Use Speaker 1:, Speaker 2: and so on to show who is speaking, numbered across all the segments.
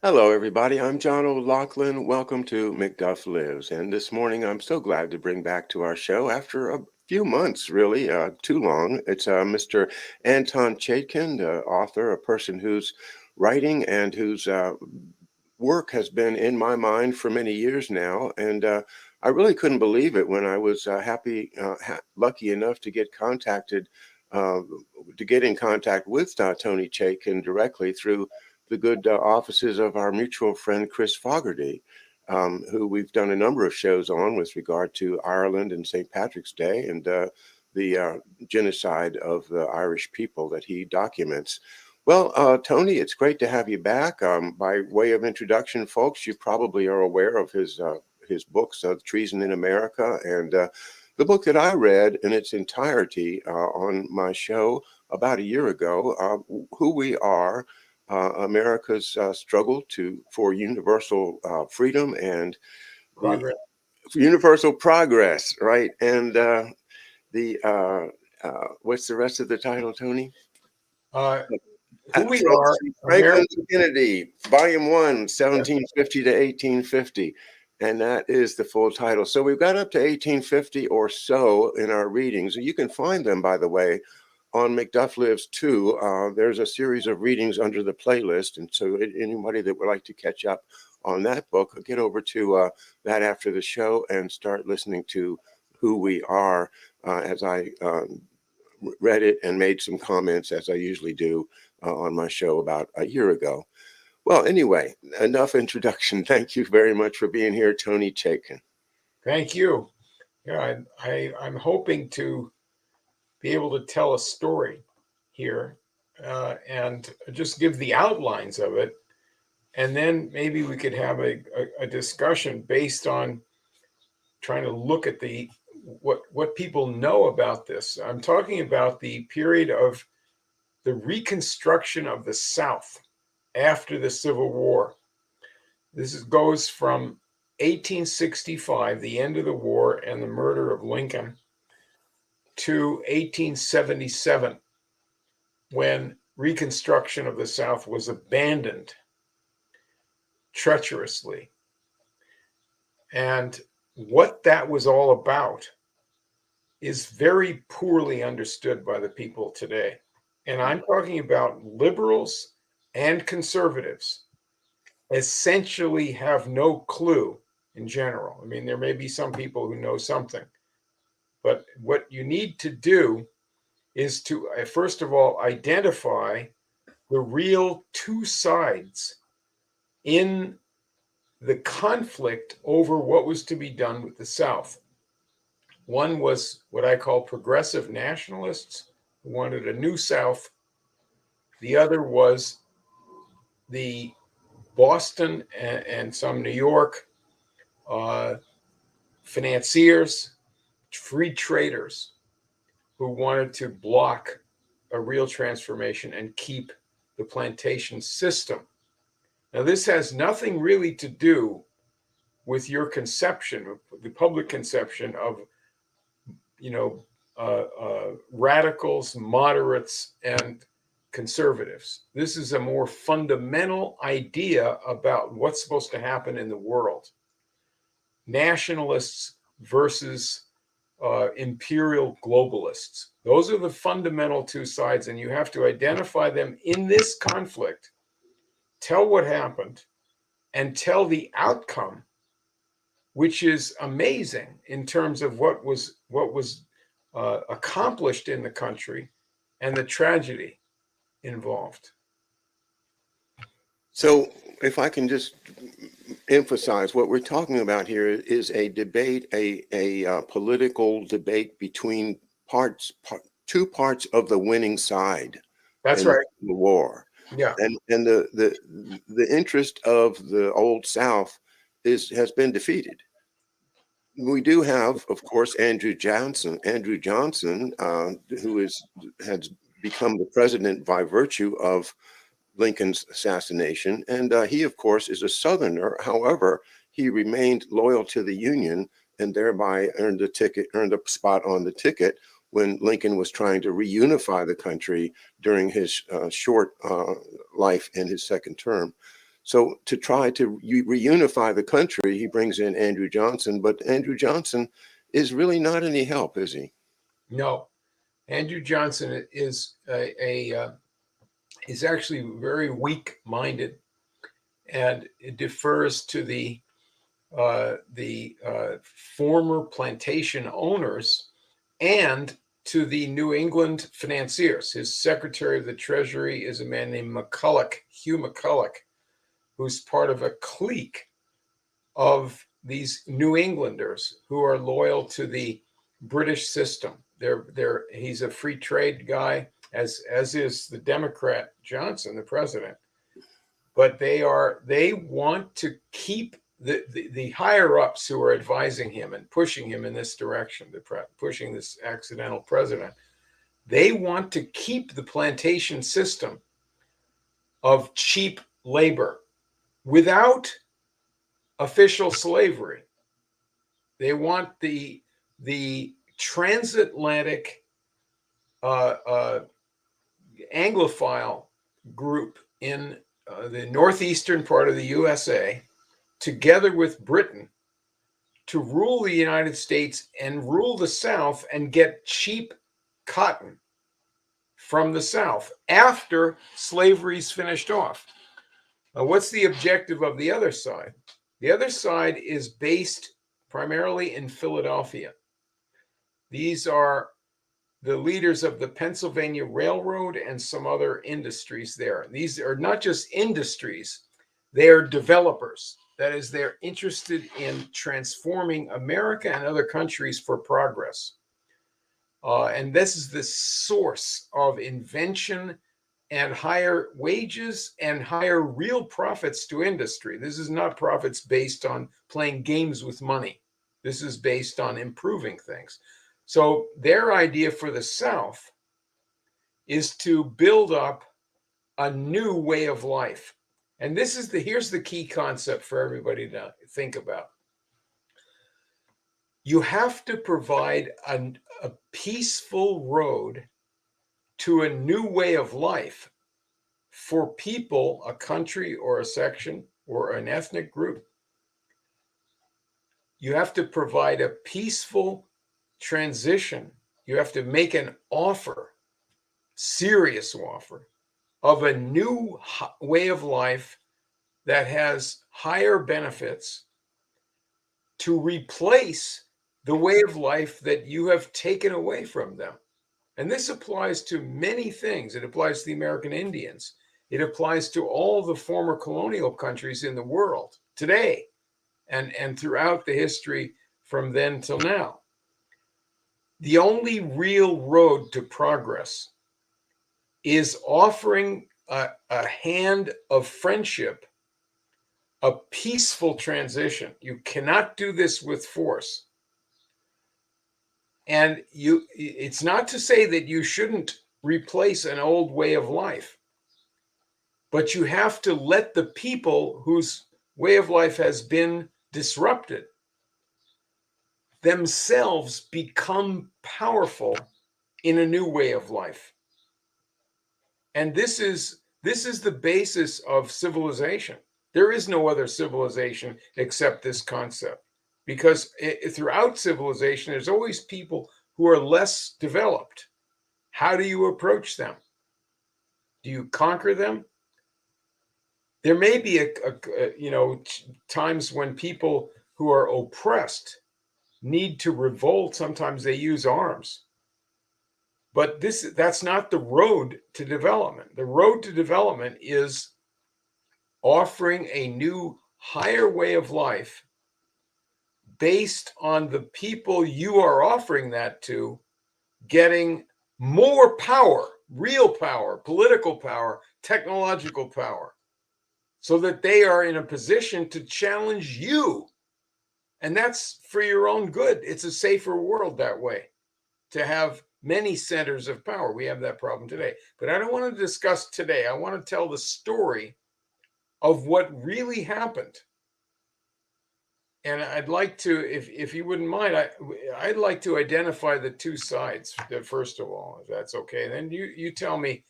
Speaker 1: Hello, everybody. I'm John O'Loughlin. Welcome to McDuff Lives. And this morning, I'm so glad to bring back to our show after a few months, really, too long. It's Mr. Anton Chaitkin, the author, a person whose writing and whose work has been in my mind for many years now. And I really couldn't believe it when I was lucky enough to uh, get in contact with Tony Chaitkin directly through the good offices of our mutual friend Chris Fogarty, who we've done a number of shows on with regard to Ireland and St. Patrick's Day and the genocide of the Irish people that he documents. Well, Tony, it's great to have you back. By way of introduction, folks, you probably are aware of his books, Treason in America, and the book that I read in its entirety on my show about a year ago, Who We Are, America's struggle for universal freedom and the
Speaker 2: Progress.
Speaker 1: universal progress, right? And the what's the rest of the title, Tony?
Speaker 2: Uh, who we are,
Speaker 1: Franklin
Speaker 2: America.
Speaker 1: to Kennedy, Volume 1, 1750 to 1850. And that is the full title. So we've got up to 1850 or so in our readings. You can find them, by the way, on McDuff Lives 2. There's a series of readings under the playlist. And so anybody that would like to catch up on that book, get over to that after the show and start listening to Who We Are as I read it and made some comments, as I usually do on my show about a year ago. Well, anyway, enough introduction. Thank you very much for being here, Tony Chaitkin.
Speaker 2: Thank you. Yeah, I'm hoping to be able to tell a story here and just give the outlines of it. And then maybe we could have a discussion based on trying to look at what people know about this. I'm talking about the period of the reconstruction of the South after the Civil War. Goes from 1865, the end of the war and the murder of Lincoln, to 1877, when Reconstruction of the South was abandoned treacherously. And what that was all about is very poorly understood by the people today. And I'm talking about liberals and conservatives essentially have no clue in general. I mean, there may be some people who know something, but what you need to do is to, first of all, identify the real two sides in the conflict over what was to be done with the South. One was what I call progressive nationalists who wanted a new South. The other was the Boston and some New York uh, financiers, free traders who wanted to block a real transformation and keep the plantation system. Now, this has nothing really to do with your conception, the public conception of, you know, radicals, moderates, and conservatives. This is a more fundamental idea about what's supposed to happen in the world. Nationalists versus imperial globalists. Those are the fundamental two sides, and you have to identify them in this conflict, tell what happened, and tell the outcome, which is amazing in terms of what was accomplished in the country and the tragedy involved.
Speaker 1: So, if I can just emphasize what we're talking about here is a debate, a political debate between two parts of the winning side
Speaker 2: That's
Speaker 1: in
Speaker 2: right.
Speaker 1: the war.
Speaker 2: Yeah.
Speaker 1: And the interest of the Old South has been defeated. We do have, of course, Andrew Johnson, who has become the president by virtue of Lincoln's assassination, and he, of course, is a Southerner. However, he remained loyal to the Union and thereby earned a spot on the ticket when Lincoln was trying to reunify the country during his short life in his second term. So to try to reunify the country, he brings in Andrew Johnson, but Andrew Johnson is really not any help, is he?
Speaker 2: No, Andrew Johnson is actually very weak-minded, and it defers to the former plantation owners and to the New England financiers. His Secretary of the Treasury is a man named Hugh McCulloch, who's part of a clique of these New Englanders who are loyal to the British system. He's a free trade guy, as is the Democrat Johnson, the president. But they want to keep the higher ups who are advising him and pushing him in this direction, pushing this accidental president. They want to keep the plantation system of cheap labor without official slavery. They want the transatlantic Anglophile group in the northeastern part of the USA, together with Britain, to rule the United States and rule the South and get cheap cotton from the South after slavery's finished off. What's the objective of the other side? The other side is based primarily in Philadelphia. These are the leaders of the Pennsylvania Railroad and some other industries there. These are not just industries, they are developers. That is, they're interested in transforming America and other countries for progress. And this is the source of invention and higher wages and higher real profits to industry. This is not profits based on playing games with money. This is based on improving things. So their idea for the South is to build up a new way of life. And here's the key concept for everybody to think about. You have to provide a peaceful road to a new way of life for people, a country or a section or an ethnic group. You have to provide a peaceful transition. You have to make an offer, serious offer, of a new way of life that has higher benefits to replace the way of life that you have taken away from them. And this applies to many things. It applies to the American Indians. It applies to all the former colonial countries in the world today and throughout the history from then till now. The only real road to progress is offering a hand of friendship, a peaceful transition. You cannot do this with force. And it's not to say that you shouldn't replace an old way of life, but you have to let the people whose way of life has been disrupted themselves become powerful in a new way of life. And this is the basis of civilization. There is no other civilization except this concept, because throughout civilization, there's always people who are less developed. How do you approach them? Do you conquer them? There may be times when people who are oppressed need to revolt. Sometimes they use arms. But that's not the road to development. The road to development is offering a new, higher way of life based on the people you are offering that to getting more power, real power, political power, technological power, so that they are in a position to challenge you. And that's for your own good. It's a safer world that way, to have many centers of power. We have that problem today. But I don't want to discuss today. I want to tell the story of what really happened. And I'd like to, if you wouldn't mind, I'd like to identify the two sides, first of all, if that's okay. Then you tell me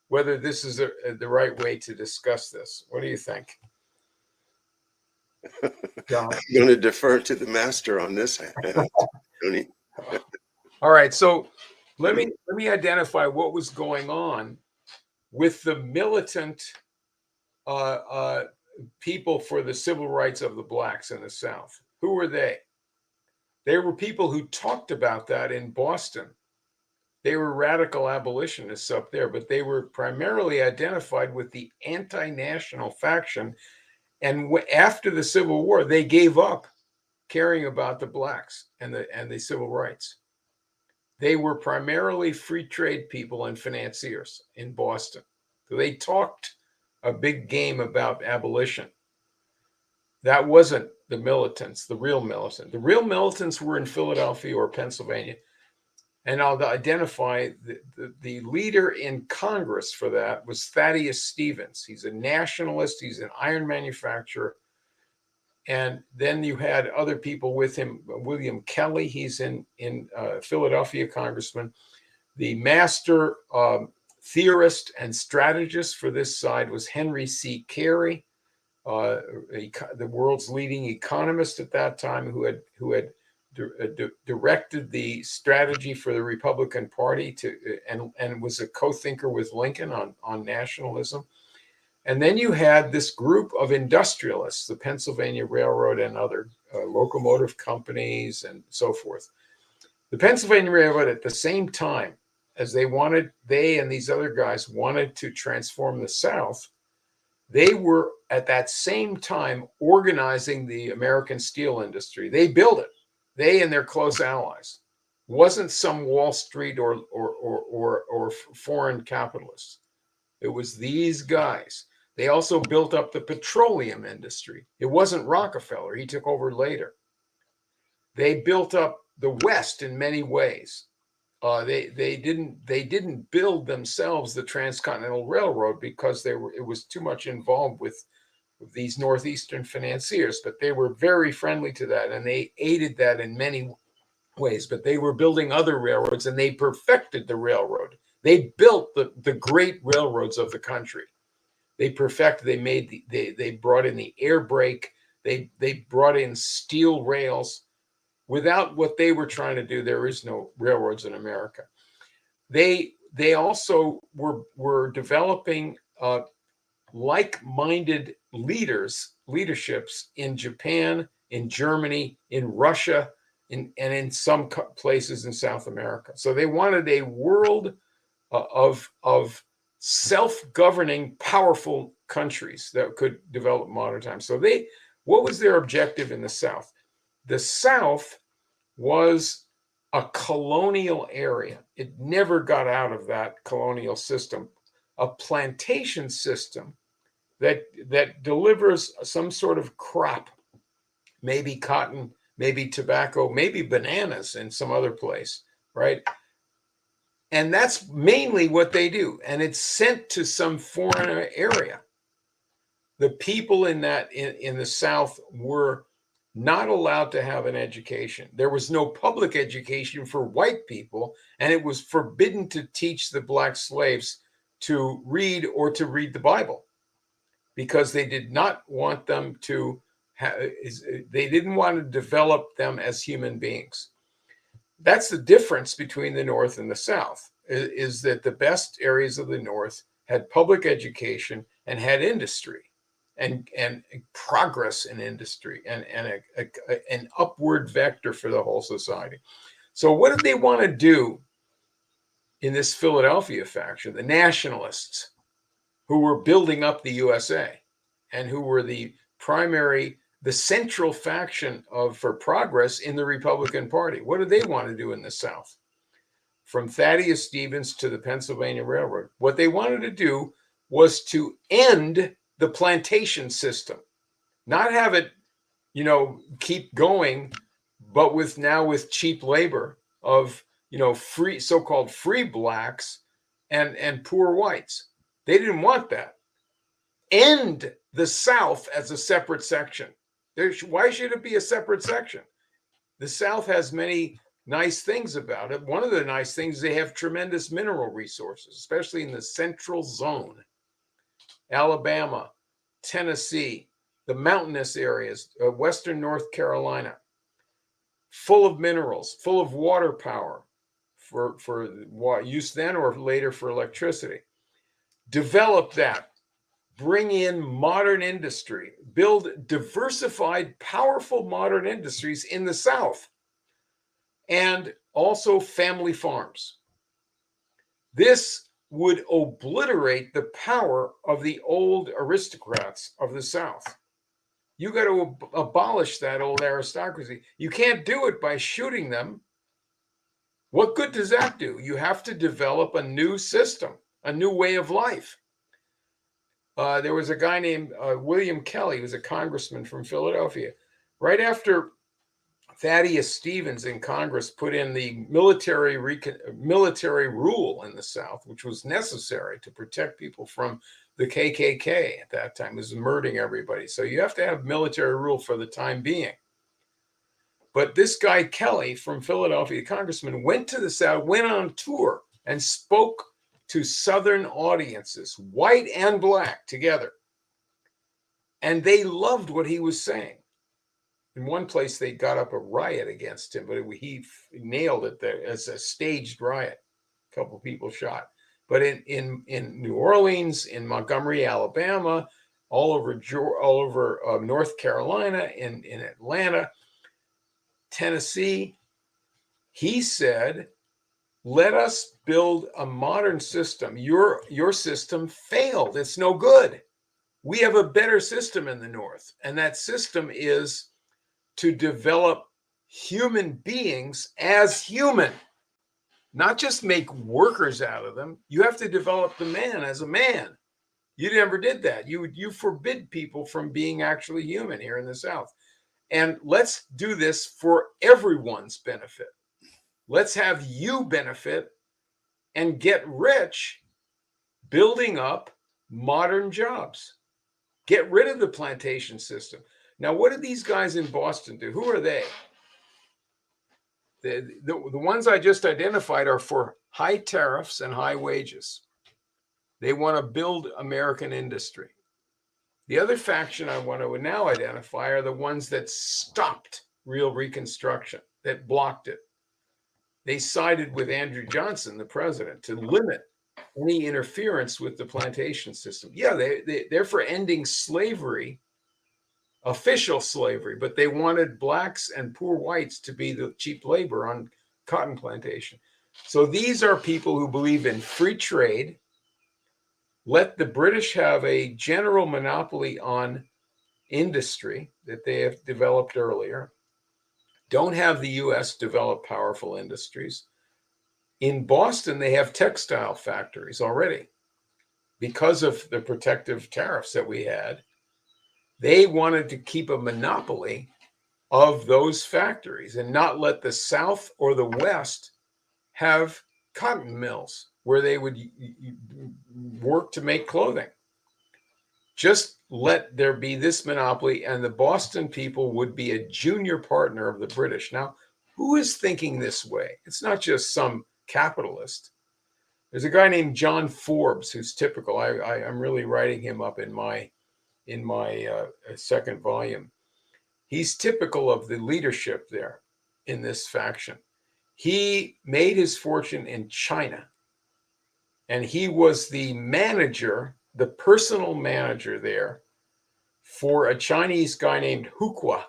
Speaker 2: whether this is the right way to discuss this. What do you think? Yeah.
Speaker 1: I'm going to defer to the master on this, Tony.
Speaker 2: All right. So let me identify what was going on with the militant uh, uh, people for the civil rights of the blacks in the South. Who were they? They were people who talked about that in Boston. They were radical abolitionists up there, but they were primarily identified with the anti-national faction. And after the Civil War, they gave up caring about the blacks and the civil rights. They were primarily free trade people and financiers in Boston. So they talked a big game about abolition. That wasn't the militants, the real militants. The real militants were in Philadelphia or Pennsylvania. And I'll identify the leader in Congress for that was Thaddeus Stevens. He's a nationalist. He's an iron manufacturer. And then you had other people with him. William Kelly, he's in Philadelphia, congressman. The master theorist and strategist for this side was Henry C. Carey, the world's leading economist at that time, who had directed the strategy for the Republican Party and was a co-thinker with Lincoln on nationalism. And then you had this group of industrialists, the Pennsylvania Railroad and other locomotive companies and so forth. The Pennsylvania Railroad, at the same time as they and these other guys wanted to transform the South, they were at that same time organizing the American steel industry. They built it. They and their close allies. It wasn't some Wall Street or foreign capitalists. It was these guys. They also built up the petroleum industry. It wasn't Rockefeller. He took over later. They built up the West in many ways. They didn't build themselves the Transcontinental Railroad because it was too much involved with these Northeastern financiers, but they were very friendly to that, and they aided that in many ways. But they were building other railroads, and they perfected the railroad. They built the great railroads of the country. They brought in the air brake. They brought in steel rails. Without what they were trying to do, there is no railroads in America. They also were developing like-minded leaderships in Japan, in Germany, in Russia, and in some places in South America. So they wanted a world of self-governing, powerful countries that could develop modern times. So what was their objective in the South? The South was a colonial area. It never got out of that colonial system. A plantation system that delivers some sort of crop, maybe cotton, maybe tobacco, maybe bananas in some other place, right? And that's mainly what they do. And it's sent to some foreign area. The people in the South were not allowed to have an education. There was no public education for white people, and it was forbidden to teach the black slaves to read or to read the Bible, because they did not want them to they didn't want to develop them as human beings. That's the difference between the North and the South, is that the best areas of the North had public education and had industry and progress in industry and an upward vector for the whole society. So what did they want to do in this Philadelphia faction? The nationalists, who were building up the USA and who were the central faction for progress in the Republican Party. What did they want to do in the South? From Thaddeus Stevens to the Pennsylvania Railroad, what they wanted to do was to end the plantation system, not have it, keep going, but with cheap labor of, free, so-called free blacks and poor whites. They didn't want that. End the South as a separate section. Why should it be a separate section? The South has many nice things about it. One of the nice things is they have tremendous mineral resources, especially in the central zone. Alabama, Tennessee, the mountainous areas, Western North Carolina, full of minerals, full of water power for use then or later for electricity. Develop that, bring in modern industry, build diversified, powerful modern industries in the South, and also family farms. This would obliterate the power of the old aristocrats of the South. You got to abolish that old aristocracy. You can't do it by shooting them. What good does that do? You have to develop a new system, a new way of life. There was a guy named William Kelly, who was a congressman from Philadelphia. Right after Thaddeus Stevens in Congress put in the military rule in the South, which was necessary to protect people from the KKK at that time, was murdering everybody. So you have to have military rule for the time being. But this guy Kelly from Philadelphia, the congressman, went to the South, went on tour and spoke to Southern audiences, white and black together. And they loved what he was saying. In one place, they got up a riot against him, but he nailed it there as a staged riot. A couple of people shot. But in New Orleans, in Montgomery, Alabama, all over North Carolina, in Atlanta, Tennessee, he said, let us build a modern system. Your system failed. It's no good. We have a better system in the North, and that system is to develop human beings as human, not just make workers out of them. You have to develop the man as a man. You never did that. You forbid people from being actually human here in the South. And let's do this for everyone's benefit. Let's have you benefit and get rich building up modern jobs. Get rid of the plantation system. Now, what did these guys in Boston do? Who are they? The ones I just identified are for high tariffs and high wages. They want to build American industry. The other faction I want to now identify are the ones that stopped real Reconstruction, that blocked it. They sided with Andrew Johnson, the president, to limit any interference with the plantation system. Yeah, they're for ending slavery, official slavery, but they wanted blacks and poor whites to be the cheap labor on cotton plantation. So these are people who believe in free trade. Let the British have a general monopoly on industry that they have developed earlier. Don't have the U.S. develop powerful industries. In Boston, they have textile factories already. Because of the protective tariffs that we had, they wanted to keep a monopoly of those factories and not let the South or the West have cotton mills where they would work to make clothing. Just let there be this monopoly, and the Boston people would be a junior partner of the British. Now, who is thinking this way? It's not just some capitalist. There's a guy named John Forbes who's typical. I'm really writing him up in my second volume. He's typical of the leadership there in this faction. He made his fortune in China, and he was the manager, the personal manager there for a Chinese guy named Hukwa,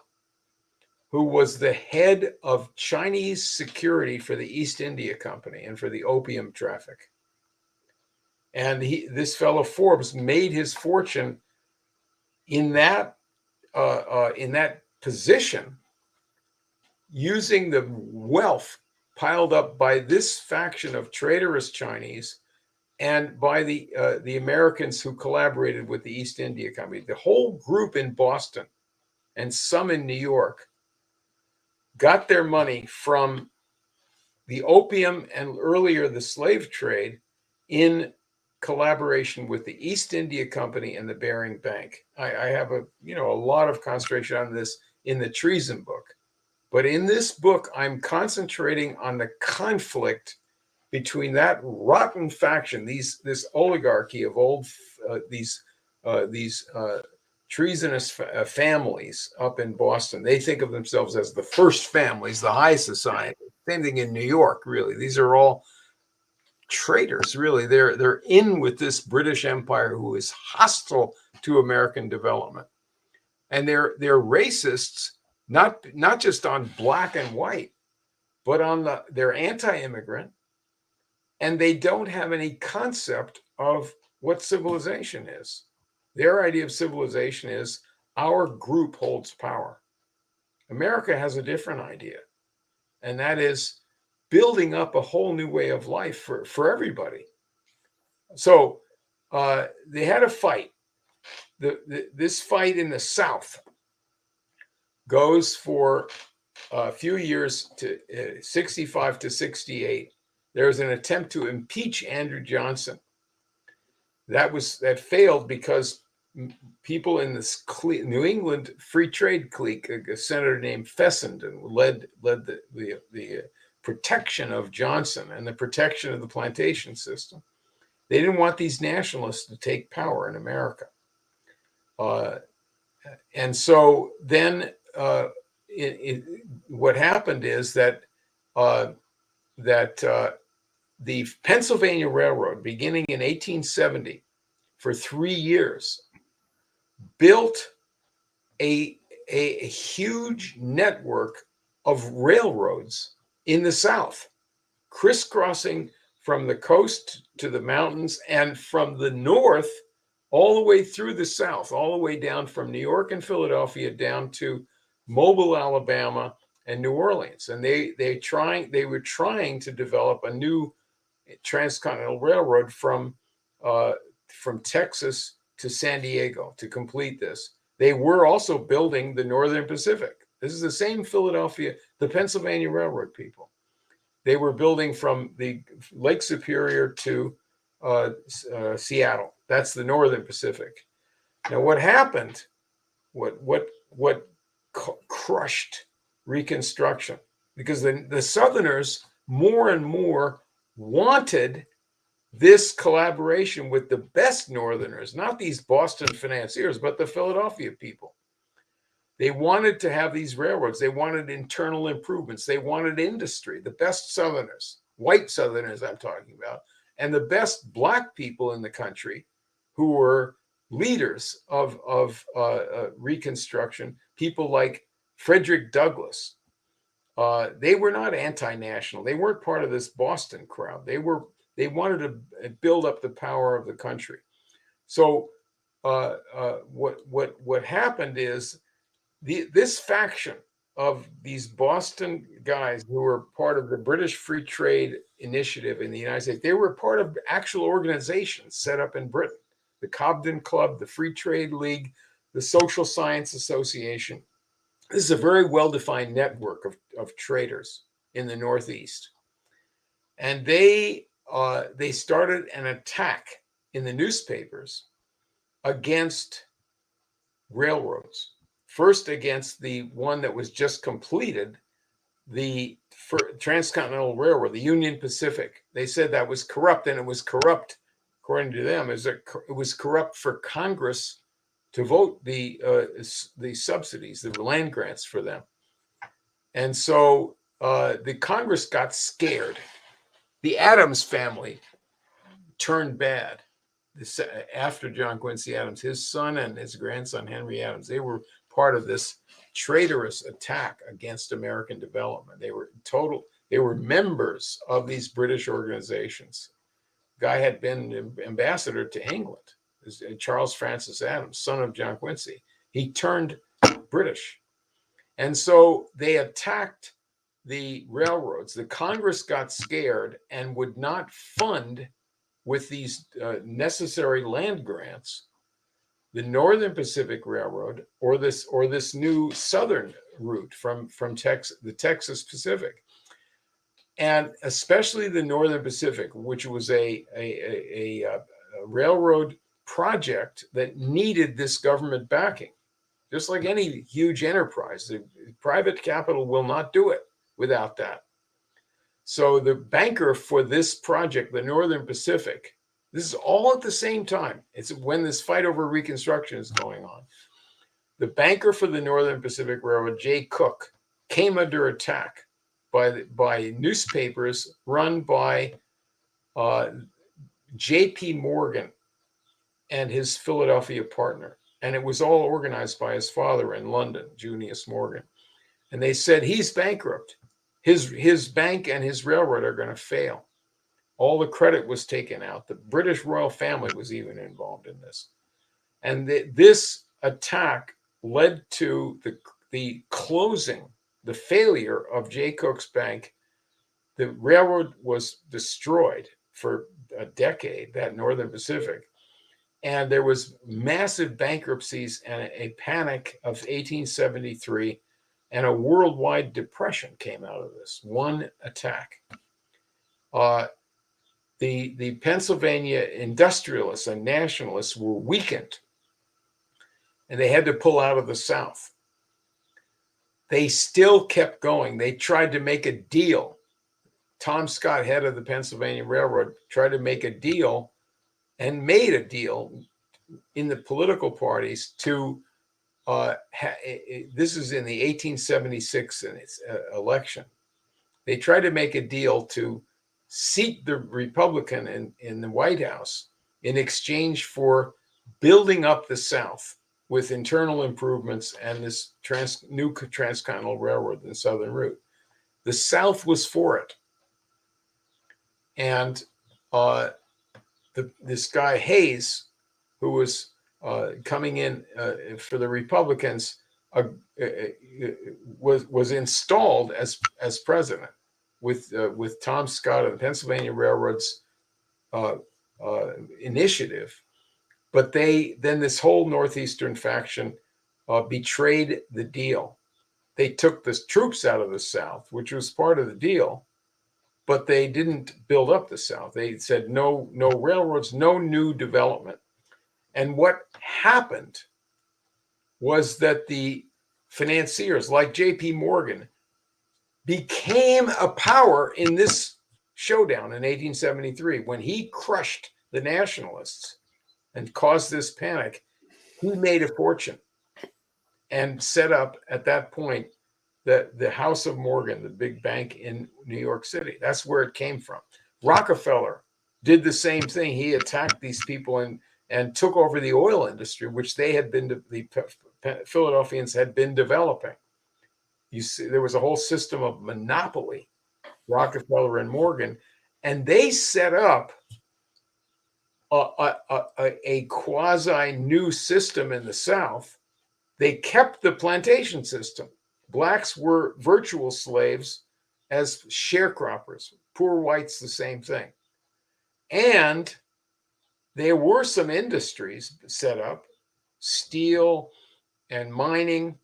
Speaker 2: who was the head of Chinese security for the East India Company and for the opium traffic. And this fellow Forbes made his fortune in that position, using the wealth piled up by this faction of traitorous Chinese and by the Americans who collaborated with the East India Company. The whole group in Boston and some in New York got their money from the opium and earlier the slave trade in collaboration with the East India Company and the Bering Bank. I have a lot of concentration on this in the treason book. But in this book, I'm concentrating on the conflict between that rotten faction, this oligarchy of these treasonous families up in Boston. They think of themselves as the first families, the high society. Same thing in New York, really. These are all traitors, really. They're in with this British Empire who is hostile to American development. And they're racists, not just on black and white, but on they're anti-immigrant, and they don't have any concept of what civilization is. Their idea of civilization is our group holds power. America has a different idea, and that is building up a whole new way of life for everybody. So they had a fight. This fight in the South goes for a few years to 65 to 68. There was an attempt to impeach Andrew Johnson. That failed because people in this New England free trade clique, a senator named Fessenden, led the protection of Johnson and the protection of the plantation system. They didn't want these nationalists to take power in America. And so then what happened is that the Pennsylvania Railroad, beginning in 1870, for 3 years, built a huge network of railroads in the South, crisscrossing from the coast to the mountains and from the north all the way through the South, all the way down from New York and Philadelphia down to Mobile, Alabama, and New Orleans. And they were trying to develop a new transcontinental railroad from Texas to San Diego to complete this. They were also building the Northern Pacific. This is the same Philadelphia, the Pennsylvania Railroad people. They were building from the Lake Superior to Seattle. That's the Northern Pacific. Now, what happened? What crushed Reconstruction? Because the Southerners more and more wanted this collaboration with the best Northerners, not these Boston financiers, but the Philadelphia people. They wanted to have these railroads. They wanted internal improvements. They wanted industry, the best Southerners, white Southerners I'm talking about, and the best Black people in the country who were leaders of Reconstruction, people like Frederick Douglass. They were not anti-national. They weren't part of this Boston crowd. They wanted to build up the power of the country. So what happened is this faction of these Boston guys who were part of the British Free Trade Initiative in the United States, they were part of actual organizations set up in Britain. The Cobden Club, the Free Trade League, the Social Science Association. This is a very well-defined network of traders in the Northeast. And they started an attack in the newspapers against railroads. First, against the one that was just completed, the Transcontinental Railroad, the Union Pacific. They said that was corrupt, and it was corrupt, according to them, it was corrupt for Congress to vote the subsidies, the land grants for them. And so the Congress got scared. The Adams family turned bad after John Quincy Adams. His son and his grandson, Henry Adams, they were part of this traitorous attack against American development. They were members of these British organizations. The guy had been ambassador to England, Charles Francis Adams, son of John Quincy. He turned British. And so they attacked the railroads. The Congress got scared and would not fund with these necessary land grants the Northern Pacific Railroad or this new southern route from Texas, the Texas Pacific, and especially the Northern Pacific, which was a railroad project that needed this government backing. Just like any huge enterprise, the private capital will not do it without that. So the banker for this project, the Northern Pacific, this is all at the same time. It's when this fight over Reconstruction is going on. the banker for the Northern Pacific Railroad, Jay Cook, came under attack by newspapers run by J.P. Morgan and his Philadelphia partner. And it was all organized by his father in London, Junius Morgan. And they said, he's bankrupt. His bank and his railroad are going to fail. All the credit was taken out. The British royal family was even involved in this. And this attack led to the closing, the failure of Jay Cook's bank. The railroad was destroyed for a decade, that Northern Pacific. And there was massive bankruptcies and a panic of 1873, and a worldwide depression came out of this one attack. The Pennsylvania industrialists and nationalists were weakened, and they had to pull out of the South. They still kept going. They tried to make a deal. Tom Scott, head of the Pennsylvania Railroad, tried to make a deal and made a deal in the political parties to, this is in the 1876 election. They tried to make a deal to seat the Republican in the White House in exchange for building up the South with internal improvements and this new transcontinental railroad, the Southern Route. The South was for it. And this guy Hayes, who was coming in for the Republicans, was installed as president with Tom Scott of the Pennsylvania Railroad's initiative. But then this whole Northeastern faction betrayed the deal. They took the troops out of the South, which was part of the deal, but they didn't build up the South. They said no railroads, no new development. And what happened was that the financiers like J.P. Morgan became a power in this showdown in 1873 when he crushed the nationalists and caused this panic. He made a fortune and set up at that point the House of Morgan, the big bank in New York City. That's where it came from. Rockefeller did the same thing. He attacked these people and took over the oil industry, which the Philadelphians had been developing. You see, there was a whole system of monopoly, Rockefeller and Morgan, and they set up a quasi new system in the South. They kept the plantation system. Blacks were virtual slaves as sharecroppers. Poor whites, the same thing. And there were some industries set up, steel and mining,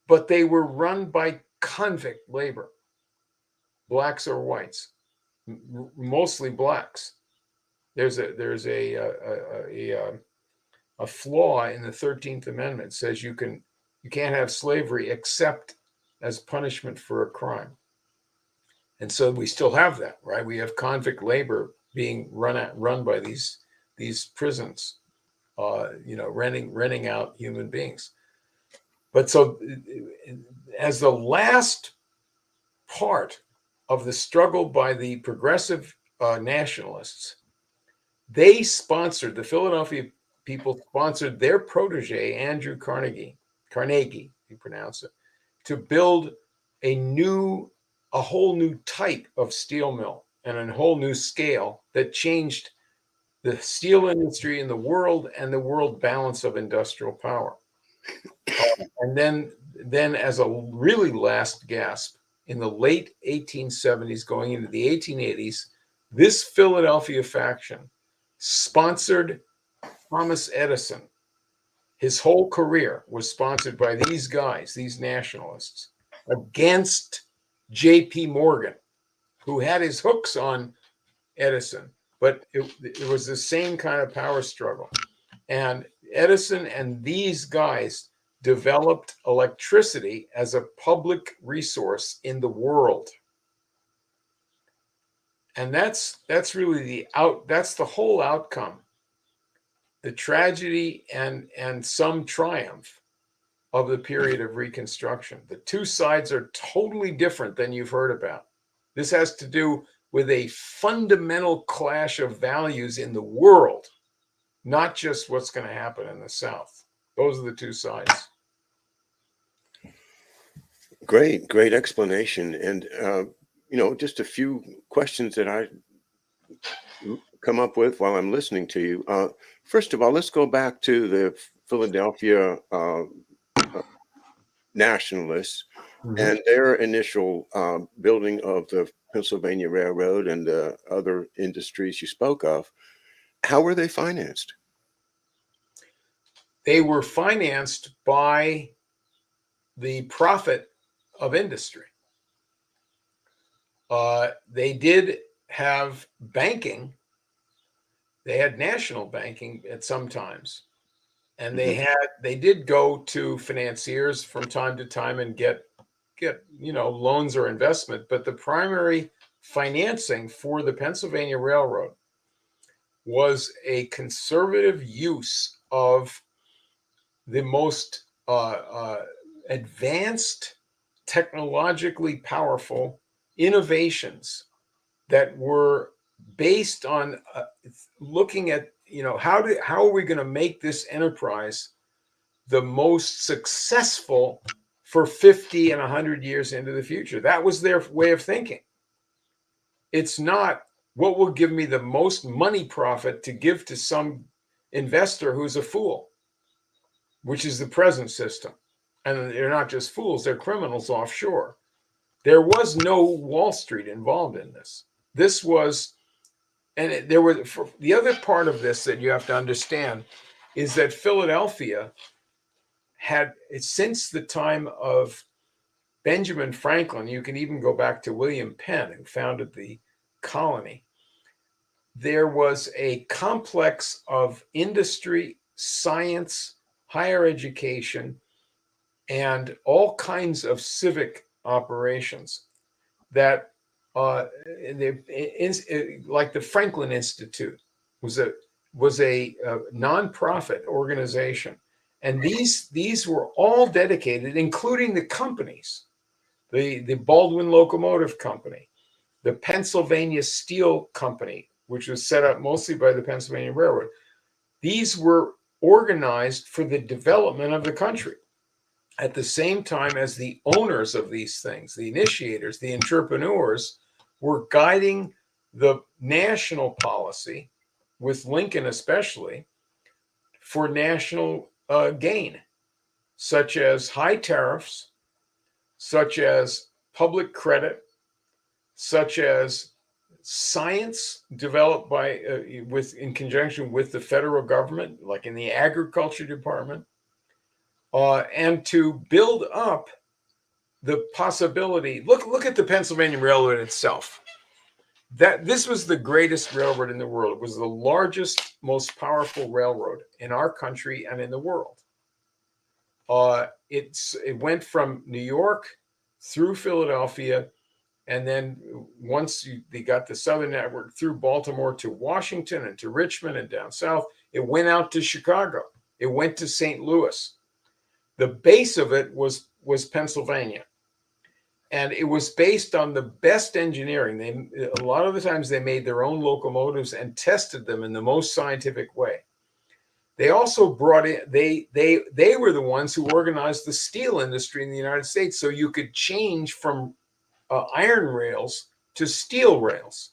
Speaker 2: but they were run by convict labor, blacks or whites, mostly blacks. There's a flaw in the 13th Amendment. It says you can't have slavery except as punishment for a crime. And so we still have that, right? We have convict labor being run by these prisons, renting out human beings. But so as the last part of the struggle by the progressive nationalists, the Philadelphia people sponsored their protege, Andrew Carnegie, you pronounce it, to build a whole new type of steel mill and a whole new scale that changed the steel industry in the world and the world balance of industrial power. And then as a really last gasp, in the late 1870s, going into the 1880s, this Philadelphia faction sponsored Thomas Edison. His whole career was sponsored by these guys, these nationalists, against J.P. Morgan, who had his hooks on Edison, but it was the same kind of power struggle. And Edison and these guys developed electricity as a public resource in the world. And that's really that's the whole outcome. The tragedy and some triumph of the period of Reconstruction. The two sides are totally different than you've heard about. This has to do with a fundamental clash of values in the world, not just what's going to happen in the South. Those are the two sides.
Speaker 1: Great explanation. And, just a few questions that I come up with while I'm listening to you. First of all, let's go back to the Philadelphia nationalists and their initial building of the Pennsylvania Railroad and the other industries you spoke of. How were they financed?
Speaker 2: They were financed by the profit of industry. They did have banking. They had national banking at some times, and they did go to financiers from time to time and get loans or investment. But the primary financing for the Pennsylvania Railroad was a conservative use of the most advanced, technologically powerful innovations that were based on looking at, how are we going to make this enterprise the most successful for 50 and 100 years into the future. That was their way of thinking. It's not what will give me the most money profit to give to some investor who's a fool, which is the present system. And they're not just fools, they're criminals offshore. There was no Wall Street involved in this. This was, and there were, the other part of this that you have to understand is that Philadelphia had, since the time of Benjamin Franklin, you can even go back to William Penn, who founded the colony, there was a complex of industry, science, higher education, and all kinds of civic operations that like the Franklin Institute was a nonprofit organization, and these were all dedicated, including the companies, the Baldwin Locomotive Company, the Pennsylvania Steel Company, which was set up mostly by the Pennsylvania Railroad. These were organized for the development of the country at the same time as the owners of these things, the initiators, the entrepreneurs, were guiding the national policy, with Lincoln especially, for national gain, such as high tariffs, such as public credit, such as science developed by in conjunction with the federal government, like in the agriculture department, and to build up the possibility. Look at the Pennsylvania Railroad itself. That this was the greatest railroad in the world. It was the largest, most powerful railroad in our country and in the world. It went from New York through Philadelphia, and then once they got the Southern Network through Baltimore to Washington and to Richmond and down south, it went out to Chicago. It went to St. Louis. The base of it was Pennsylvania. And it was based on the best engineering. A lot of the times they made their own locomotives and tested them in the most scientific way. They also brought in, they were the ones who organized the steel industry in the United States, so you could change from iron rails to steel rails.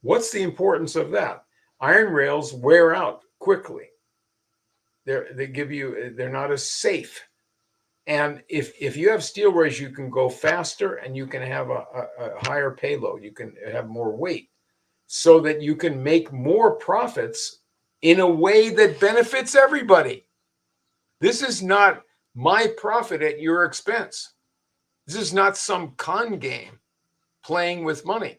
Speaker 2: What's the importance of that? Iron rails wear out quickly. They're not as safe. And if you have steel rails, you can go faster and you can have a higher payload. You can have more weight so that you can make more profits in a way that benefits everybody. This is not my profit at your expense. This is not some con game playing with money.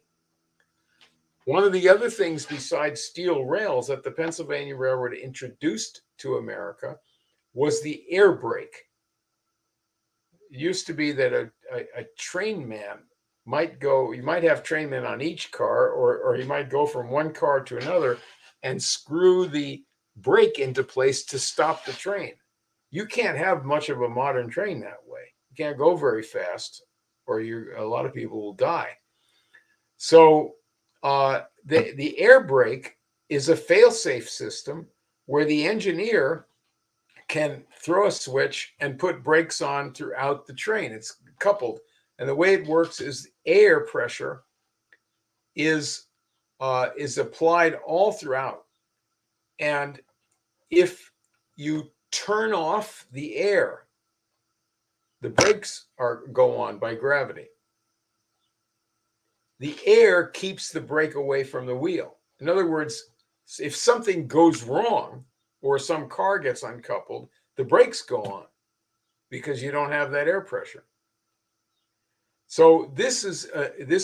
Speaker 2: One of the other things besides steel rails that the Pennsylvania Railroad introduced to America was the air brake. It used to be that a train man might go, you might have train men on each car, or he might go from one car to another and screw the brake into place to stop the train. You can't have much of a modern train that way. You can't go very fast, or a lot of people will die. So the air brake is a fail-safe system where the engineer can throw a switch and put brakes on throughout the train. It's coupled, and the way it works is air pressure is applied all throughout, and if you turn off the air, the brakes go on by gravity. The air keeps the brake away from the wheel. In other words, if something goes wrong or some car gets uncoupled, the brakes go on because you don't have that air pressure. So this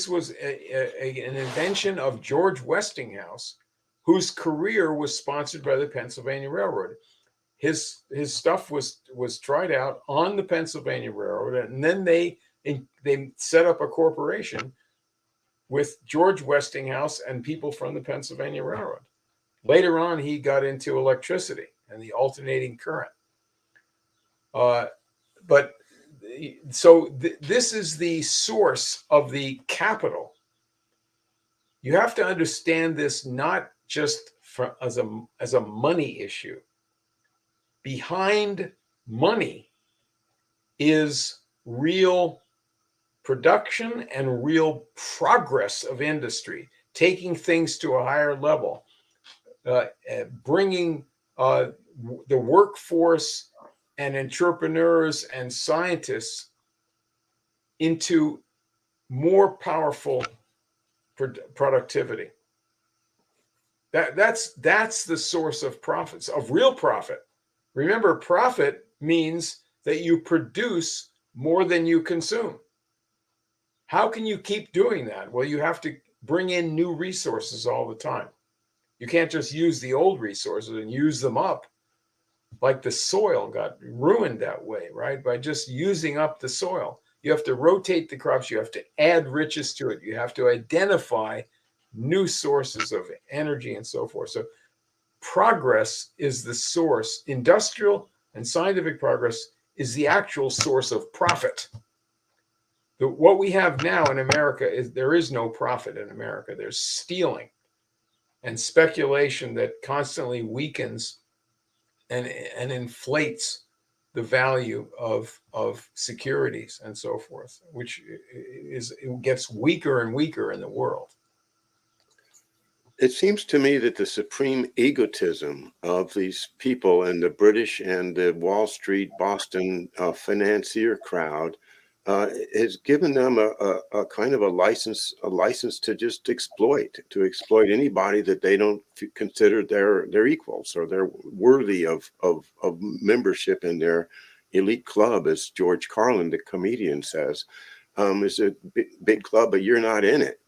Speaker 2: was an invention of George Westinghouse, whose career was sponsored by the Pennsylvania Railroad. His stuff was tried out on the Pennsylvania Railroad, and then they set up a corporation with George Westinghouse and people from the Pennsylvania Railroad. Later on, he got into electricity and the alternating current. This is the source of the capital. You have to understand this not just as a money issue. Behind money is real production and real progress of industry, taking things to a higher level, bringing the workforce and entrepreneurs and scientists into more powerful productivity. That's the source of profits, of real profit. Remember, profit means that you produce more than you consume. How can you keep doing that? Well, you have to bring in new resources all the time. You can't just use the old resources and use them up. Like the soil got ruined that way, right? By just using up the soil. You have to rotate the crops. You have to add riches to it. You have to identify new sources of energy and so forth. So progress is the source. Industrial and scientific progress is the actual source of profit. What we have now in America is there is no profit in America. There's stealing and speculation that constantly weakens and inflates the value of securities and so forth, which it gets weaker and weaker in the world.
Speaker 1: It seems to me that the supreme egotism of these people and the British and the Wall Street, Boston financier crowd has given them a kind of a license to just exploit anybody that they don't consider their equals or they're worthy of membership in their elite club, as George Carlin, the comedian, says. It's a big club, but you're not in it.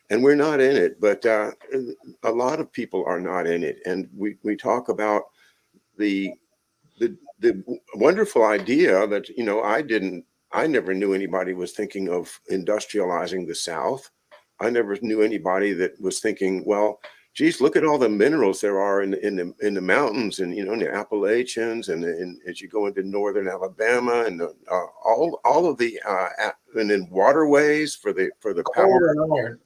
Speaker 1: And we're not in it, but a lot of people are not in it. And we talk about the wonderful idea that, I never knew anybody was thinking of industrializing the South. I never knew anybody that was thinking, well, geez, look at all the minerals there are in the mountains and, in the Appalachians and as you go into northern Alabama and all of the and then waterways for the power.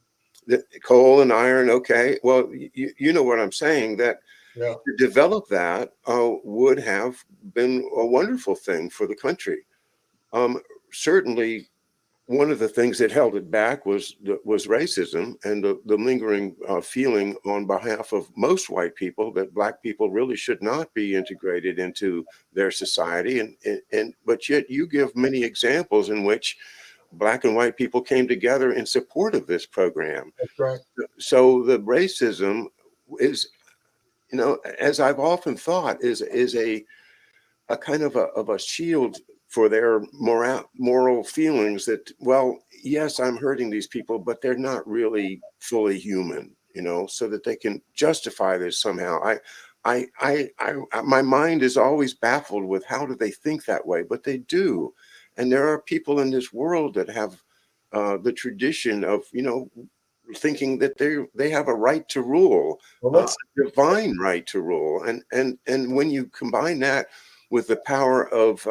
Speaker 1: The coal and iron. Okay. Well, you know what I'm saying, that to develop that would have been a wonderful thing for the country. Certainly, one of the things that held it back was racism and the lingering feeling on behalf of most white people that Black people really should not be integrated into their society. But yet you give many examples in which Black and white people came together in support of this program.
Speaker 2: That's right.
Speaker 1: So the racism is, as I've often thought, is a kind of a shield for their moral feelings that, well, yes, I'm hurting these people, but they're not really fully human, so that they can justify this somehow. My mind is always baffled with how do they think that way, but they do. And there are people in this world that have the tradition of, thinking that they have a right to rule, a divine right to rule. And when you combine that with the power of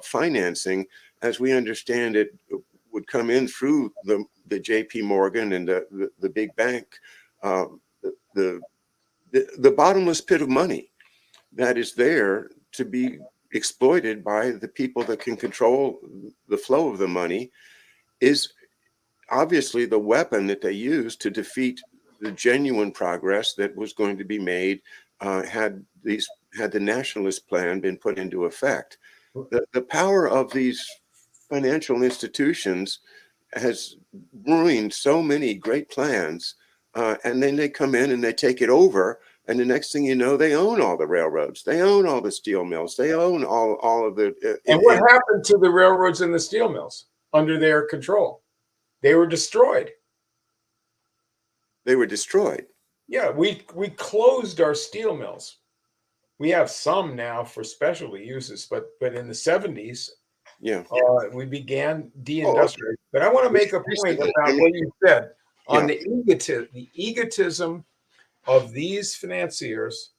Speaker 1: financing, as we understand it, would come in through the J.P. Morgan and the big bank, uh, the, the bottomless pit of money that is there to be exploited by the people that can control the flow of the money, is obviously the weapon that they used to defeat the genuine progress that was going to be made had the nationalist plan been put into effect. The power of these financial institutions has ruined so many great plans, and then they come in and they take it over, and the next thing you know, they own all the railroads, they own all the steel mills, they own all of the.
Speaker 2: And what happened to the railroads and the steel mills under their control? They were destroyed.
Speaker 1: They were destroyed.
Speaker 2: Yeah, we closed our steel mills. We have some now for specialty uses, but in the 70s,
Speaker 1: Yeah.
Speaker 2: we began
Speaker 1: Oh,
Speaker 2: deindustrializing.
Speaker 1: okay.
Speaker 2: But I want to make a point about what you said on
Speaker 1: Yeah.
Speaker 2: the egotism of these financiers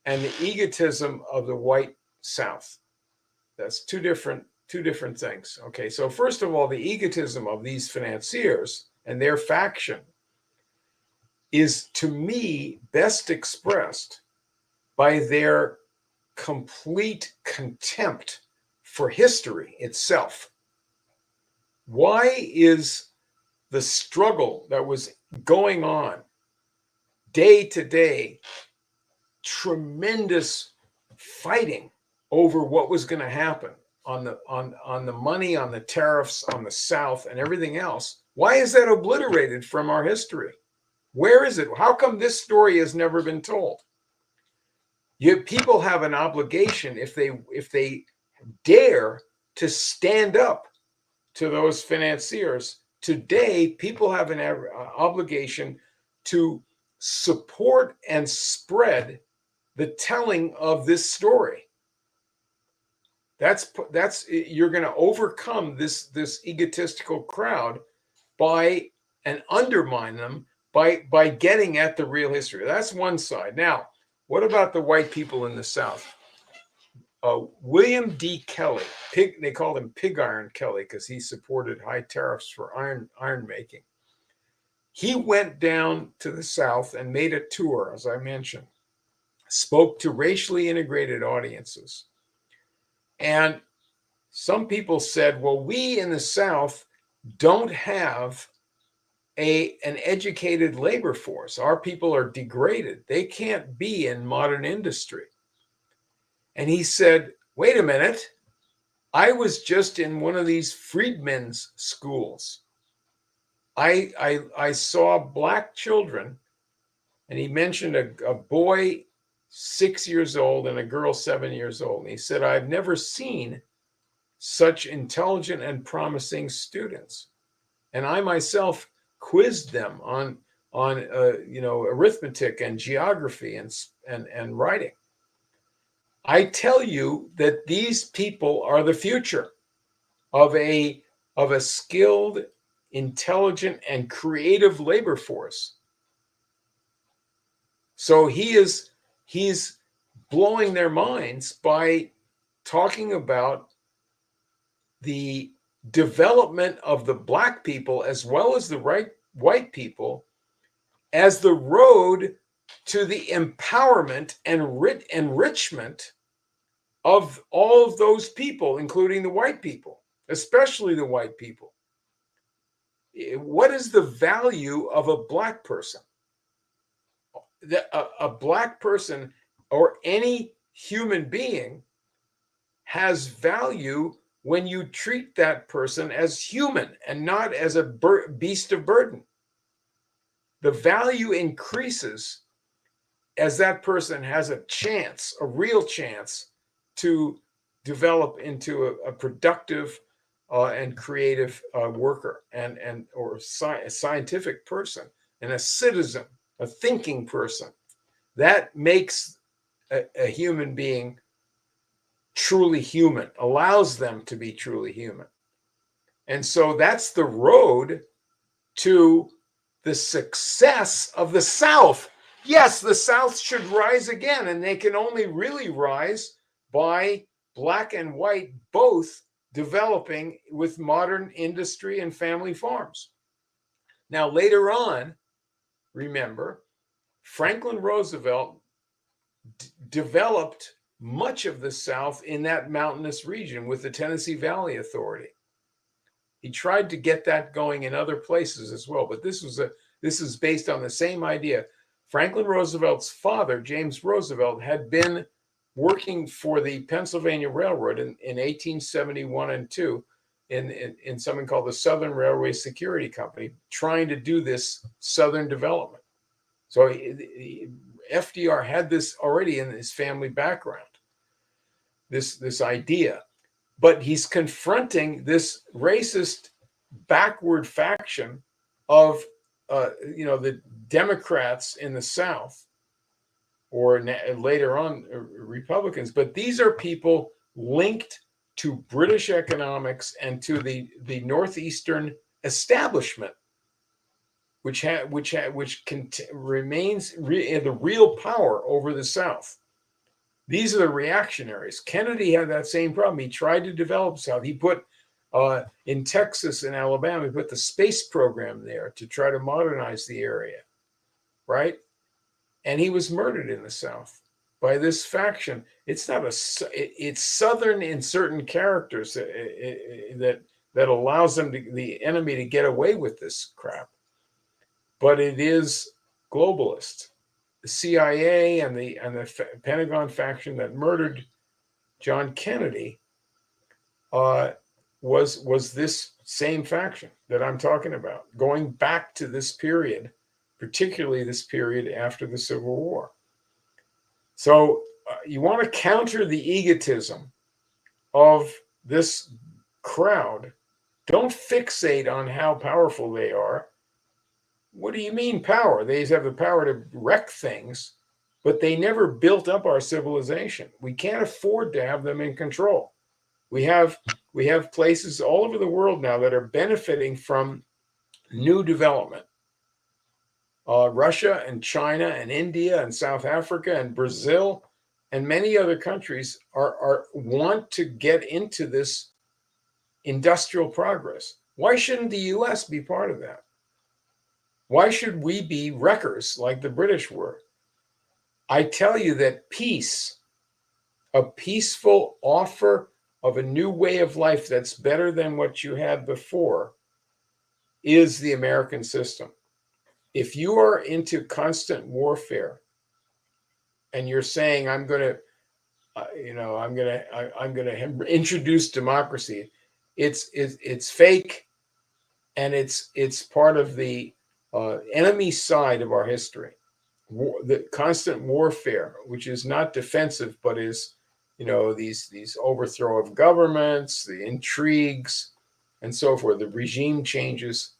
Speaker 2: and the egotism of the white South. That's two different things. Okay, so first of all, the egotism of these financiers and their faction is, to me, best expressed by their complete contempt for history itself. Why is the struggle that was going on day to day, tremendous fighting over what was going to happen on the money, on the tariffs, on the South, and everything else? Why is that obliterated from our history? Where is it? How come this story has never been told? People have an obligation, if they dare to stand up to those financiers. Today, people have an obligation to support and spread the telling of this story. That's you're going to overcome this egotistical crowd by and undermine them by getting at the real history. That's one side. Now, what about the white people in the South? William D. Kelly, they called him Pig Iron Kelly because he supported high tariffs for iron making. He went down to the South and made a tour, as I mentioned, spoke to racially integrated audiences. And some people said, well, we in the South don't have an educated labor force. Our people are degraded. They can't be in modern industry. And he said, wait a minute. I was just in one of these freedmen's schools. I saw black children, and he mentioned a boy 6 years old and a girl 7 years old. And he said, I've never seen such intelligent and promising students. And I myself quizzed them on arithmetic and geography and writing. I tell you that these people are the future of a skilled, intelligent, and creative labor force. So he's blowing their minds by talking about the development of the black people as well as the white people as the road to the empowerment and enrichment of all of those people, including the white people, especially the white people. What is the value of a black person? A black person or any human being has value when you treat that person as human and not as a beast of burden. The value increases as that person has a chance, a real chance, to develop into a productive and creative worker or a scientific person and a citizen, a thinking person. That makes a human being truly human, allows them to be truly human. And so that's the road to the success of the South. Yes, the South should rise again, and they can only really rise by black and white both developing with modern industry and family farms. Now, later on, remember, Franklin Roosevelt developed much of the South in that mountainous region with the Tennessee Valley Authority. He tried to get that going in other places as well, but this is based on the same idea. Franklin Roosevelt's father, James Roosevelt, had been working for the Pennsylvania Railroad in 1871 and 2 in something called the Southern Railway Security Company, trying to do this Southern development. So FDR had this already in his family background, this idea. But he's confronting this racist backward faction of the Democrats in the South, or later on Republicans. But these are people linked to British economics and to the Northeastern establishment, which remains the real power over the South. These are the reactionaries. Kennedy had that same problem. He tried to develop South. He put in Texas and Alabama, he put the space program there to try to modernize the area, right? And he was murdered in the South by this faction. It's Southern in certain characters that allows them the enemy to get away with this crap, but it is globalist. The CIA and the Pentagon faction that murdered John Kennedy was this same faction that I'm talking about, going back to this period, particularly this period after the Civil War. So you want to counter the egotism of this crowd. Don't fixate on how powerful they are. What do you mean power? They have the power to wreck things, but they never built up our civilization. We can't afford to have them in control. We have places all over the world now that are benefiting from new development. Russia and China and India and South Africa and Brazil and many other countries want to get into this industrial progress. Why shouldn't the U.S. be part of that? Why should we be wreckers like the British were? I tell you that peace, a peaceful offer of a new way of life that's better than what you had before, is the American system. If you are into constant warfare and you're saying, I'm going to introduce democracy, it's fake, and it's part of the enemy side of our history. The constant warfare, which is not defensive, but is, these overthrow of governments, the intrigues, and so forth, the regime changes.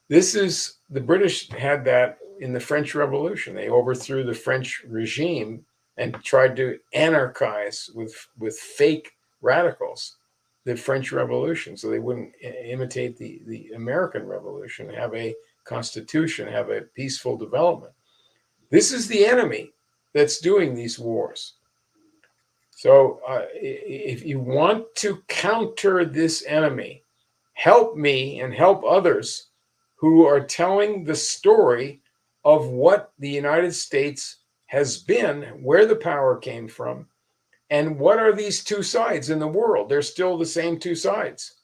Speaker 2: The British had that in the French Revolution. They overthrew the French regime and tried to anarchize with fake radicals the French Revolution, so they wouldn't imitate the American Revolution, have a constitution, have a peaceful development. This is the enemy that's doing these wars. So if you want to counter this enemy, help me and help others who are telling the story of what the United States has been, where the power came from, and what are these two sides in the world. They're still the same two sides.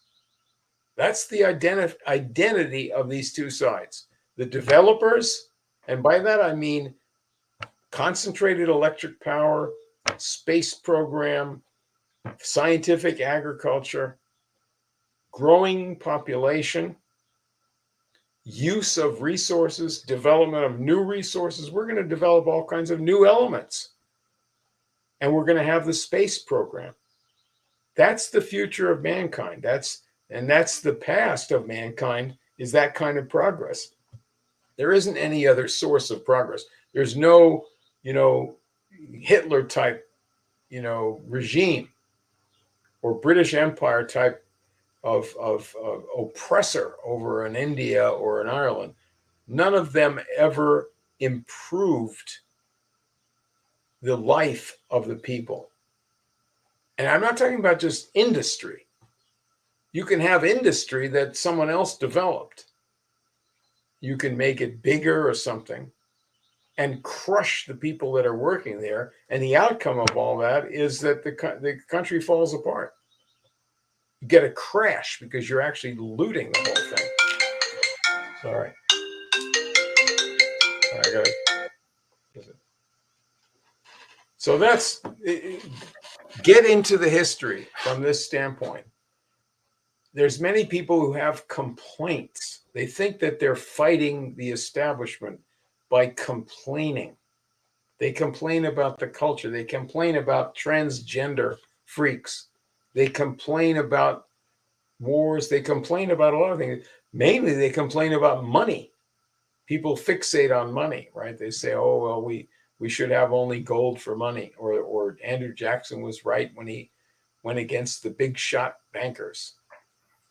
Speaker 2: That's the identity of these two sides. The developers, and by that I mean concentrated electric power, space program, scientific agriculture, growing population, use of resources, development of new resources. We're going to develop all kinds of new elements. And we're going to have the space program. That's the future of mankind. That's the past of mankind, is that kind of progress. There isn't any other source of progress. There's no, Hitler type, regime or British Empire type of oppressor over an India or an Ireland. None of them ever improved the life of the people. And I'm not talking about just industry. You can have industry that someone else developed. You can make it bigger or something and crush the people that are working there. And the outcome of all that is that the country falls apart. You get a crash because you're actually looting the whole thing. Sorry. I got to. So that's get into the history from this standpoint. There's many people who have complaints. They think that they're fighting the establishment by complaining. They complain about the culture. They complain about transgender freaks. They complain about wars. They complain about a lot of things. Mainly, they complain about money. People fixate on money, right? They say, "Oh well, we should have only gold for money," or Andrew Jackson was right when he went against the big shot bankers.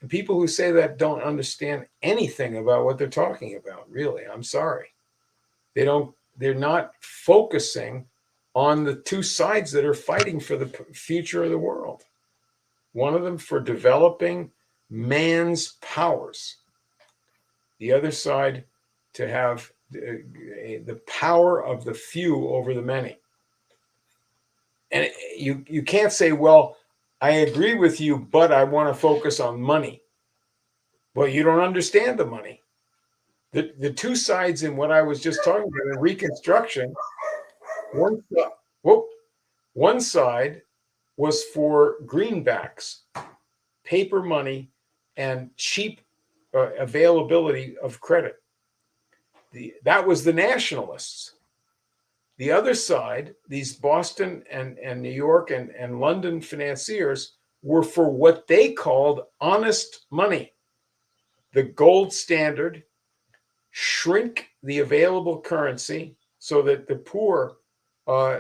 Speaker 2: And people who say that don't understand anything about what they're talking about. Really, I'm sorry. They're not focusing on the two sides that are fighting for the future of the world. One of them for developing man's powers. The other side to have the power of the few over the many. And you can't say, well, I agree with you, but I want to focus on money. Well, you don't understand the money. The two sides in what I was just talking about in Reconstruction, one side was for greenbacks, paper money, and cheap availability of credit. That was the nationalists. The other side, these Boston and New York and London financiers, were for what they called honest money. The gold standard, shrink the available currency so that the poor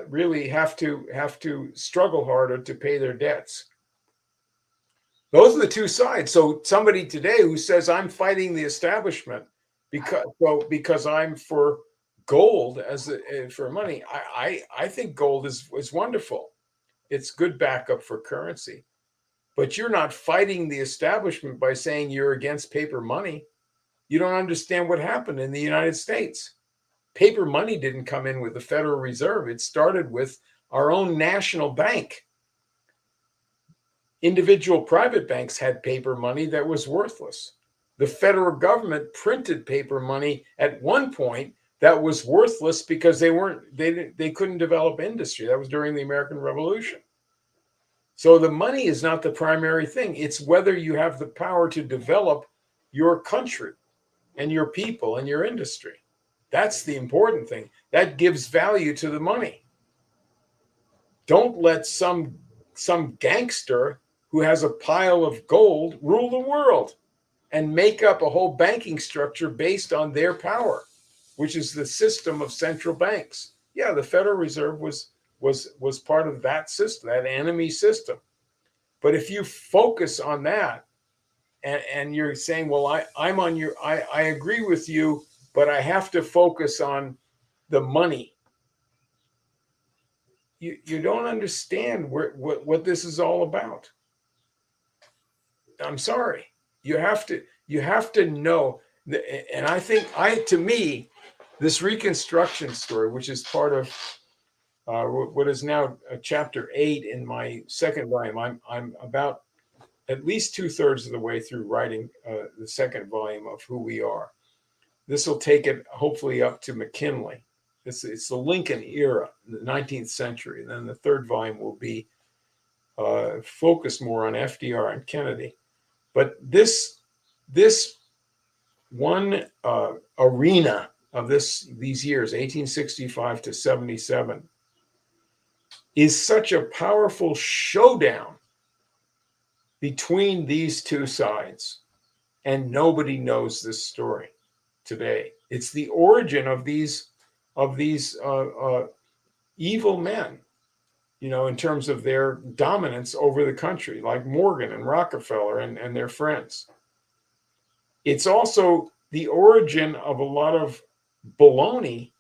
Speaker 2: really have to struggle harder to pay their debts. Those are the two sides. So somebody today who says I'm fighting the establishment because I'm for gold for money, I think gold is wonderful. It's good backup for currency. But you're not fighting the establishment by saying you're against paper money. You don't understand what happened in the United States. Paper money didn't come in with the Federal Reserve. It started with our own national bank. Individual private banks had paper money that was worthless. The federal government printed paper money at one point that was worthless because they couldn't develop industry. That was during the American Revolution. So the money is not the primary thing. It's whether you have the power to develop your country and your people and your industry. That's the important thing. That gives value to the money. Don't let some gangster who has a pile of gold rule the world and make up a whole banking structure based on their power, which is the system of central banks. Yeah, the Federal Reserve was part of that system, that enemy system. But if you focus on that and you're saying, well, I agree with you, but I have to focus on the money. You don't understand what this is all about. I'm sorry. You have to know, and I think to me, this Reconstruction story, which is part of what is now chapter 8 in my second volume. I'm about at least 2/3 of the way through writing the second volume of Who We Are. This will take it hopefully up to McKinley. It's the Lincoln era, the 19th century. And then the third volume will be focused more on FDR and Kennedy. But this one arena of these years, 1865 to 77, is such a powerful showdown between these two sides. And nobody knows this story today. It's the origin of these evil men, in terms of their dominance over the country, like Morgan and Rockefeller and their friends. It's also the origin of a lot of baloney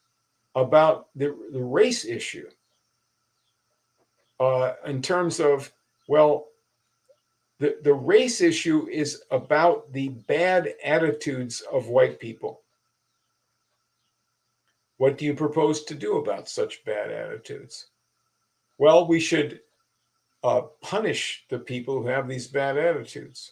Speaker 2: about the race issue, in terms of Well, the race issue is about the bad attitudes of white people. What do you propose to do about such bad attitudes? Well, we should punish the people who have these bad attitudes.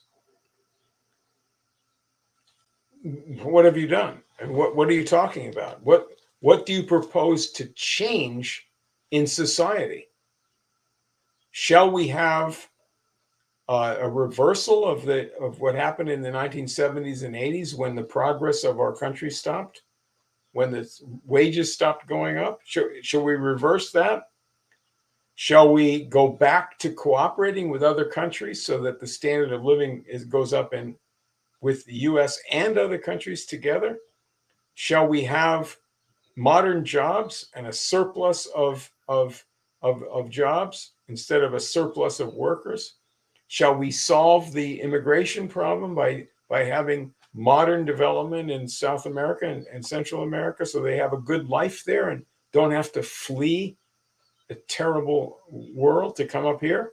Speaker 2: What have you done? And what are you talking about? What do you propose to change in society? Shall we have a reversal of what happened in the 1970s and 80s when the progress of our country stopped, when the wages stopped going up? Shall we reverse that? Shall we go back to cooperating with other countries so that the standard of living goes up with the U.S. and other countries together? Shall we have modern jobs and a surplus of jobs instead of a surplus of workers? Shall we solve the immigration problem by having modern development in South America and Central America so they have a good life there and don't have to flee a terrible world to come up here?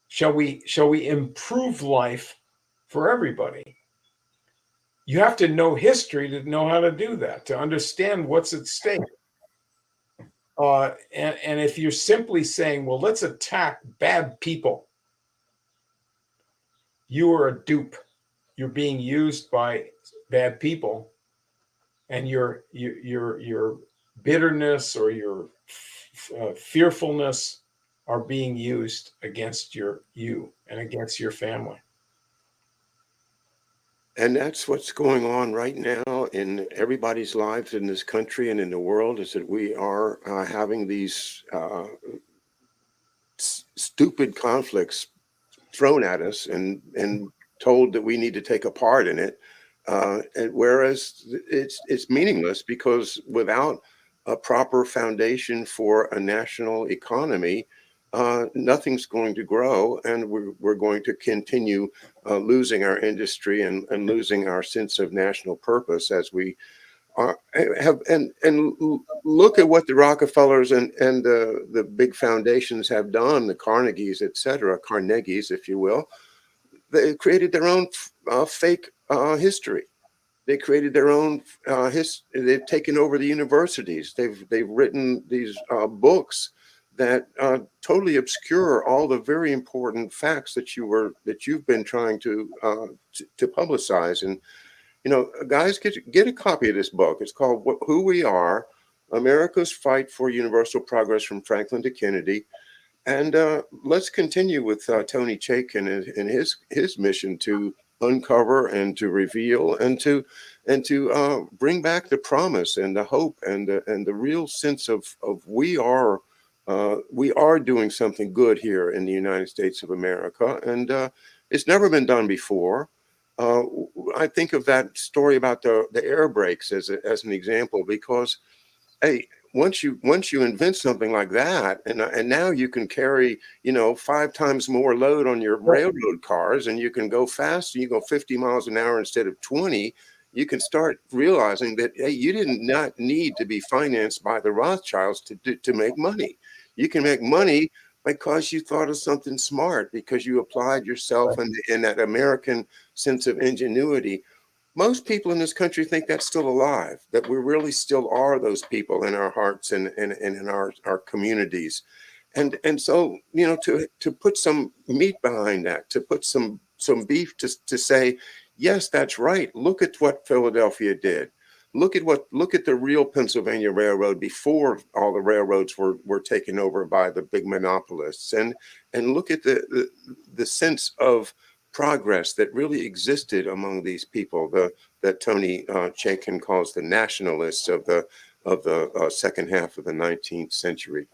Speaker 2: Shall we improve life for everybody? You have to know history to know how to do that, to understand what's at stake. And if you're simply saying, well, let's attack bad people, you are a dupe. You're being used by bad people, and your bitterness or your fearfulness are being used against you and against your family.
Speaker 1: And that's what's going on right now in everybody's lives in this country and in the world, is that we are having these stupid conflicts thrown at us and told that we need to take a part in it. And whereas it's meaningless, because without a proper foundation for a national economy, nothing's going to grow, and we're going to continue losing our industry and losing our sense of national purpose as we have. And look at what the Rockefellers and the big foundations have done, the Carnegies, Carnegies, if you will. They created their own fake history. They created their own they've taken over the universities. They've written these books that totally obscure all the very important facts that you've been trying to publicize. And guys, get a copy of this book. It's called "Who We Are: America's Fight for Universal Progress from Franklin to Kennedy." And let's continue with Tony Chaitkin and his mission to uncover and to reveal and to bring back the promise and the hope and the real sense of we are doing something good here in the United States of America, and it's never been done before. Uh, I think of that story about the air brakes as an example, because hey, once you invent something like that, and now you can carry 5 times more load on your railroad cars, and you can go faster. You go 50 miles an hour instead of 20. You can start realizing that, hey, you did not need to be financed by the Rothschilds to make money. You can make money because you thought of something smart, because you applied yourself in that American sense of ingenuity. Most people in this country think that's still alive, that we really still are those people in our hearts and in our communities. And so, to put some meat behind that, to put some beef to say, yes, that's right. Look at what Philadelphia did. Look at the real Pennsylvania Railroad before all the railroads were taken over by the big monopolists, and look at the sense of progress that really existed among these people, that Tony Chaitkin calls the nationalists of the second half of the 19th century.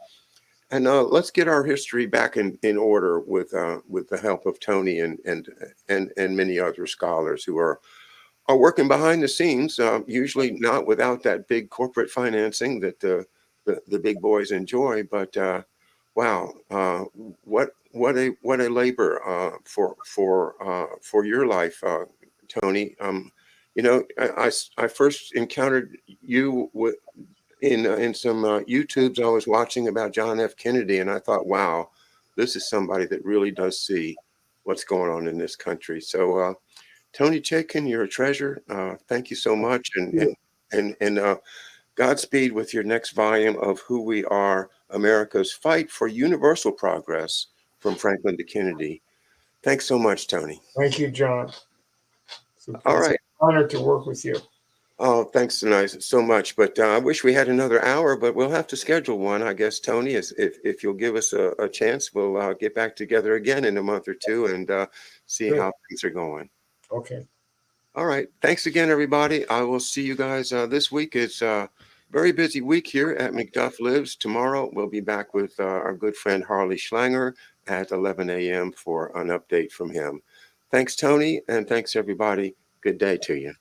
Speaker 1: And let's get our history back in order with the help of Tony and many other scholars who are working behind the scenes, usually not without that big corporate financing that the big boys enjoy. But wow, what a labor for your life, Tony. I first encountered you in some YouTubes I was watching about John F. Kennedy, and I thought, wow, this is somebody that really does see what's going on in this country. So, Tony Chaitkin, you're a treasure. Thank you so much, and Godspeed with your next volume of Who We Are: America's Fight for Universal Progress from Franklin to Kennedy. Thanks so much, Tony.
Speaker 2: Thank you, John.
Speaker 1: All
Speaker 2: It's an
Speaker 1: right.
Speaker 2: honor to work with you.
Speaker 1: Oh, thanks so much. But I wish we had another hour, but we'll have to schedule one, I guess, Tony. If you'll give us a chance, we'll get back together again in a month or two and see
Speaker 2: Good.
Speaker 1: how things are going.
Speaker 2: Okay.
Speaker 1: All right. Thanks again, everybody. I will see you guys this week. It's a very busy week here at McDuff Lives. Tomorrow, we'll be back with our good friend Harley Schlanger at 11 a.m. for an update from him. Thanks, Tony, and thanks, everybody. Good day to you.